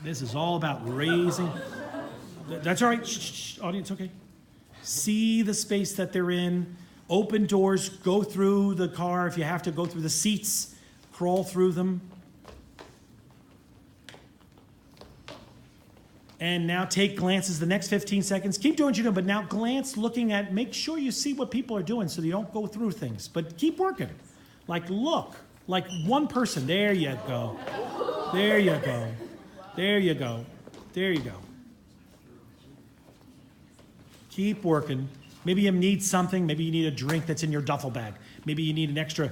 This is all about raising. That's all right. Shh, audience, okay. See the space that they're in. Open doors. Go through the car. If you have to, go through the seats. Crawl through them. And now take glances the next 15 seconds. Keep doing what you're doing, but now glance looking at, make sure you see what people are doing so you don't go through things. But keep working. Like look, like one person. There you go. There you go. There you go. There you go. Keep working. Maybe you need something. Maybe you need a drink that's in your duffel bag. Maybe you need an extra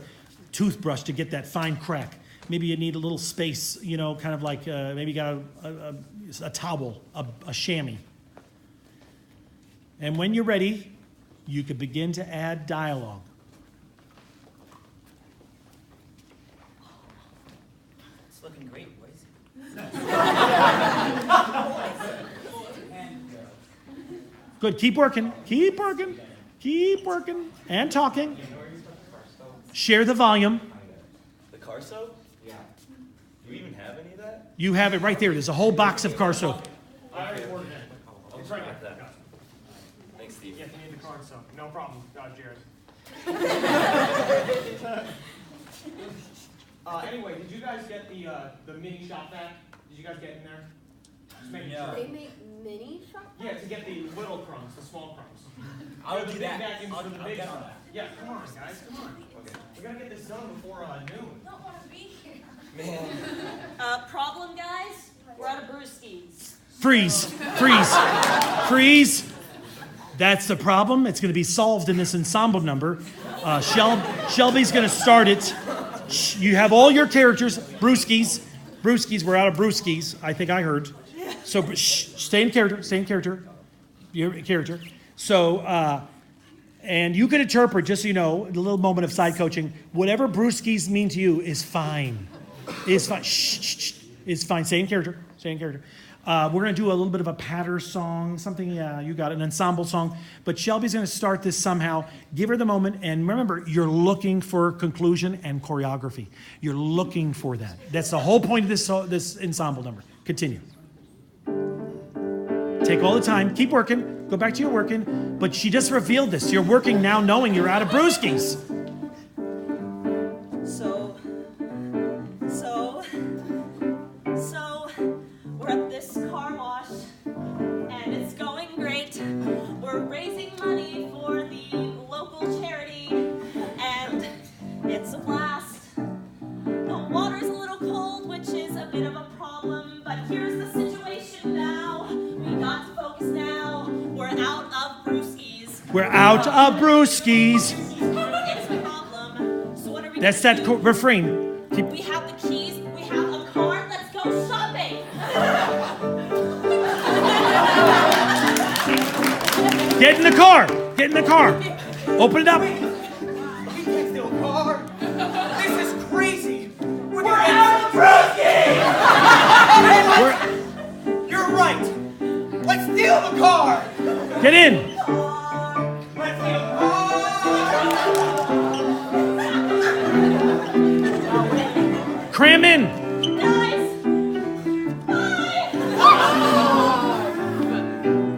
toothbrush to get that fine crack. Maybe you need a little space, kind of like maybe you got a towel, a chamois. And when you're ready, you could begin to add dialogue. It's looking great, boys. Good, keep working, keep working, keep working, and talking. Share the volume. The car soap? Yeah. Do you even have any of that? You have it right there. There's a whole box of car soap. I already ordered it. It's right Like there. that. Thanks, Steve. Yeah, if you need the car, so no problem. Jared. Anyway, did you guys get the mini shop vac? Did you guys get in there? Just making sure. They make mini shop? Yeah, to get the little crumbs, the small crumbs. I'll The do big that. vacuums I'll for the get big on stuff. that. Yeah, come on, guys, come on. Okay. We gotta get this done before noon. I don't want to be here. Man. Problem, guys? We're out of Brewskis. Freeze, freeze, freeze. That's the problem. It's going to be solved in this ensemble number. Shelby's going to start it. You have all your characters. Brewskis. We're out of Brewskis. I think I heard. So stay in character. Stay in character. Your character. So, and you can interpret, just so you know, a little moment of side coaching. Whatever Brewskis mean to you is fine. Is fine. Is fine. Stay in character. Stay in character. We're going to do a little bit of a patter song, something, you got it, an ensemble song. But Shelby's going to start this somehow. Give her the moment. And remember, you're looking for conclusion and choreography. You're looking for that. That's the whole point of this ensemble number. Continue. Take all the time. Keep working. Go back to your working. But she just revealed this. You're working now knowing you're out of Brewskis. So, we're at this car wash, and it's going great. We're raising money for the local charity, and it's a blast. The water's a little cold, which is a bit of a problem, but here's the situation now. We got to focus now. We're out of Brewskis. We're out of Brewskis. It's a problem. So what are we That's gonna that do? refrain. We have the keys, we have a car, let's go shopping! Get in the car. Get in the car. Open it up. We can't steal a car. This is crazy. We're out of Brewskis! You're right. Let's steal the car. Get in. Let's steal the car. Cram in. Guys! Bye!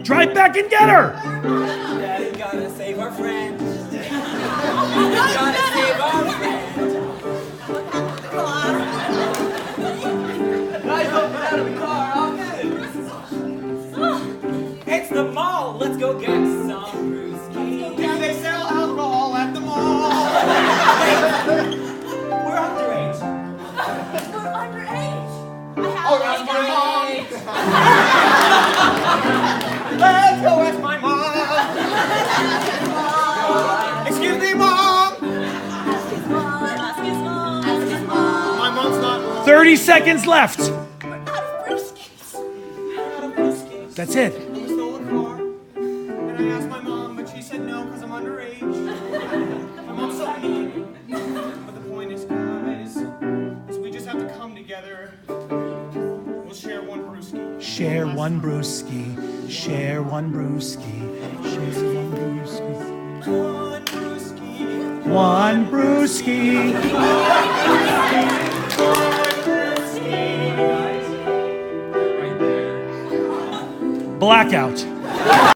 Drive back and get her. Daddy gotta save our friend. Gotta save our friend. Guys, don't get out of the car. All good. It's the mall. Let's go get some Brewskis. Do they sell alcohol at the mall? We're underage. We're underage! I have Oh, that's my my guy. Let's go ask my mom. Excuse me, mom. Ask his mom. Ask his mom. Ask his mom. My mom's not home. 30 seconds left. We're out of Brewskis. Out of Brewskis. That's it. We stole a car. And I asked my mom, but she said no because I'm underage. My mom's so mean. But the point is, guys, is we just have to come together. We'll share one brewski. Share one brewski. Share one brewski. Share one brewski. One brewski. One brewski. One brewski. Blackout.